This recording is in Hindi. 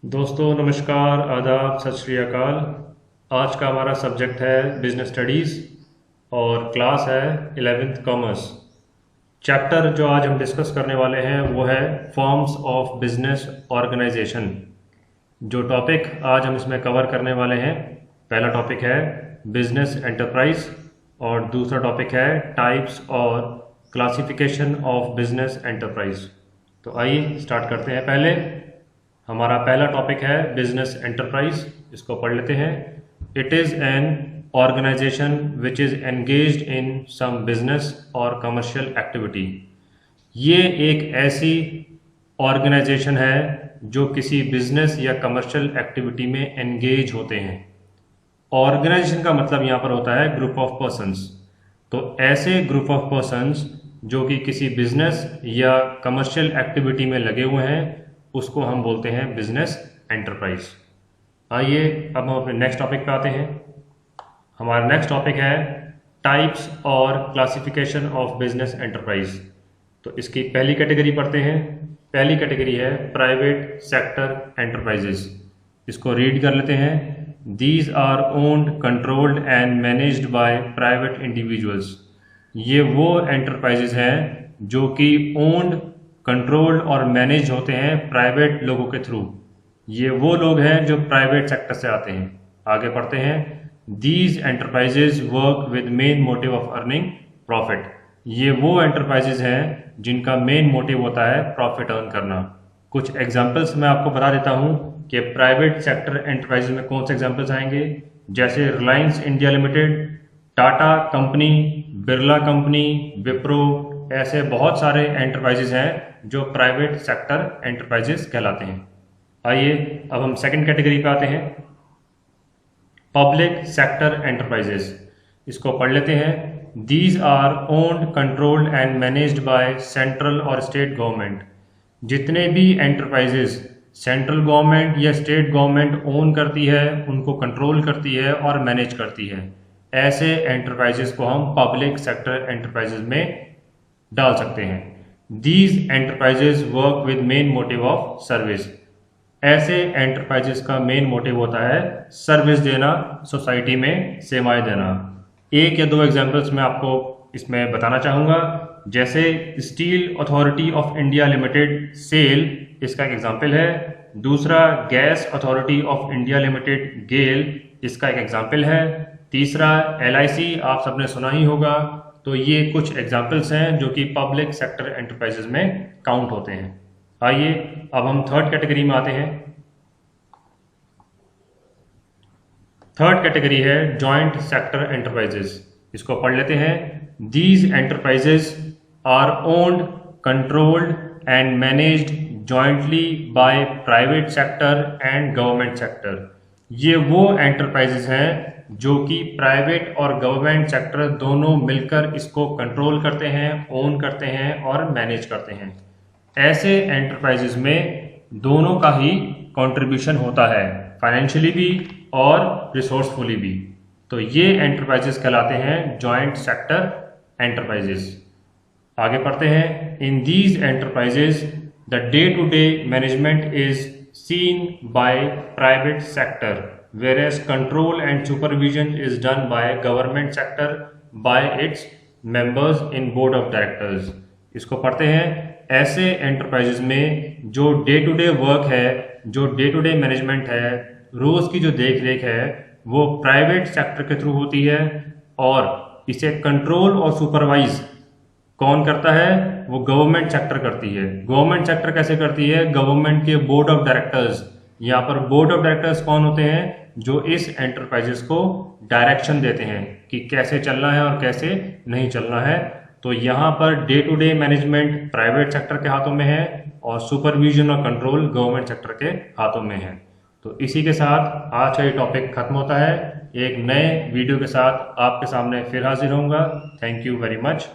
दोस्तों नमस्कार, आदाब, सत श्री अकाल। आज का हमारा सब्जेक्ट है बिजनेस स्टडीज़ और क्लास है 11th कॉमर्स। चैप्टर जो आज हम डिस्कस करने वाले हैं वो है फॉर्म्स ऑफ बिजनेस ऑर्गेनाइजेशन। जो टॉपिक आज हम इसमें कवर करने वाले हैं, पहला टॉपिक है बिजनेस एंटरप्राइज और दूसरा टॉपिक है टाइप्स और क्लासिफिकेशन ऑफ बिजनेस एंटरप्राइज। तो आइए स्टार्ट करते हैं। पहले हमारा पहला टॉपिक है बिजनेस एंटरप्राइज। इसको पढ़ लेते हैं। It is an organization which is engaged in some business और कमर्शियल एक्टिविटी। ये एक ऐसी ऑर्गेनाइजेशन है जो किसी बिजनेस या कमर्शियल एक्टिविटी में एंगेज होते हैं। ऑर्गेनाइजेशन का मतलब यहाँ पर होता है ग्रुप ऑफ पर्सन्स। तो ऐसे ग्रुप ऑफ पर्सन्स जो कि किसी बिजनेस या कमर्शियल एक्टिविटी में लगे हुए हैं उसको हम बोलते हैं बिजनेस एंटरप्राइज। आइए अब हम अपने नेक्स्ट टॉपिक पे आते हैं। हमारा नेक्स्ट टॉपिक है टाइप्स और क्लासिफिकेशन ऑफ बिजनेस एंटरप्राइज। तो इसकी पहली कैटेगरी पढ़ते हैं। पहली कैटेगरी है प्राइवेट सेक्टर एंटरप्राइजेस। इसको रीड कर लेते हैं। These are owned, controlled and managed by private individuals. ये वो एंटरप्राइजेस हैं जो कि ओन्ड, कंट्रोल्ड और मैनेज होते हैं प्राइवेट लोगों के थ्रू। ये वो लोग हैं जो प्राइवेट सेक्टर से आते हैं। आगे पढ़ते हैं। These enterprises work with main motive of earning profit. ये वो एंटरप्राइजेज हैं जिनका मेन मोटिव होता है प्रॉफिट अर्न करना। कुछ एग्जांपल्स मैं आपको बता देता हूं कि प्राइवेट सेक्टर एंटरप्राइजेज में कौन से एग्जांपल्स आएंगे। जैसे Reliance India limited, Tata company, Birla company, Wipro, ऐसे बहुत सारे एंटरप्राइजेज हैं जो प्राइवेट सेक्टर एंटरप्राइजेस कहलाते हैं। आइए अब हम सेकंड कैटेगरी पे आते हैं, पब्लिक सेक्टर एंटरप्राइजेस। इसको पढ़ लेते हैं। These are owned, controlled and managed by central और स्टेट गवर्नमेंट। जितने भी एंटरप्राइजेस सेंट्रल गवर्नमेंट या स्टेट गवर्नमेंट ओन करती है, उनको कंट्रोल करती है और मैनेज करती है, ऐसे एंटरप्राइजेस को हम पब्लिक सेक्टर एंटरप्राइजेस में डाल सकते हैं। These enterprises work with main motive of service। ऐसे एंटरप्राइजेस का मेन मोटिव होता है सर्विस देना, सोसाइटी में सेवाएं देना। एक या दो एग्जांपल्स मैं आपको इसमें बताना चाहूँगा। जैसे Steel Authority of India Limited, SAIL, इसका एक एग्जांपल है। दूसरा Gas Authority of India Limited, GAIL, इसका एक एग्जांपल है। तीसरा LIC, आप सबने सुना ही होगा। तो ये कुछ एग्जाम्पल्स हैं जो कि पब्लिक सेक्टर एंटरप्राइजेस में काउंट होते हैं। आइए अब हम थर्ड कैटेगरी में आते हैं। थर्ड कैटेगरी है जॉइंट सेक्टर एंटरप्राइजेस। इसको पढ़ लेते हैं। These enterprises are owned, controlled and managed jointly by private sector and government sector. ये वो एंटरप्राइजेस हैं जो कि प्राइवेट और गवर्नमेंट सेक्टर दोनों मिलकर इसको कंट्रोल करते हैं, ओन करते हैं और मैनेज करते हैं। ऐसे एंटरप्राइजेस में दोनों का ही कंट्रीब्यूशन होता है, फाइनेंशियली भी और रिसोर्सफुली भी। तो ये एंटरप्राइजेस कहलाते हैं जॉइंट सेक्टर एंटरप्राइजेस। आगे पढ़ते हैं। In these enterprises the day to day management is seen by private sector, whereas control and supervision is done by government sector by its members in board of directors। इसको पढ़ते हैं। ऐसे एंटरप्राइजेस में जो डे टू डे वर्क है, जो डे टू डे मैनेजमेंट है, रोज की जो देख रेख है, वो प्राइवेट सेक्टर के थ्रू होती है और इसे कंट्रोल और सुपरवाइज कौन करता है? वो गवर्नमेंट सेक्टर करती है। गवर्नमेंट सेक्टर कैसे करती है? गवर्नमेंट के बोर्ड ऑफ डायरेक्टर्स। यहाँ पर बोर्ड ऑफ डायरेक्टर्स कौन होते हैं? जो इस एंटरप्राइजेस को डायरेक्शन देते हैं कि कैसे चलना है और कैसे नहीं चलना है। तो यहाँ पर day to day management private sector के हाथों में है और सुपरविजन और कंट्रोल गवर्नमेंट सेक्टर के हाथों में है। तो इसी के साथ आज का ये टॉपिक खत्म होता है। एक नए वीडियो के साथ आपके सामने फिर हाजिर होऊंगा। Thank you very much.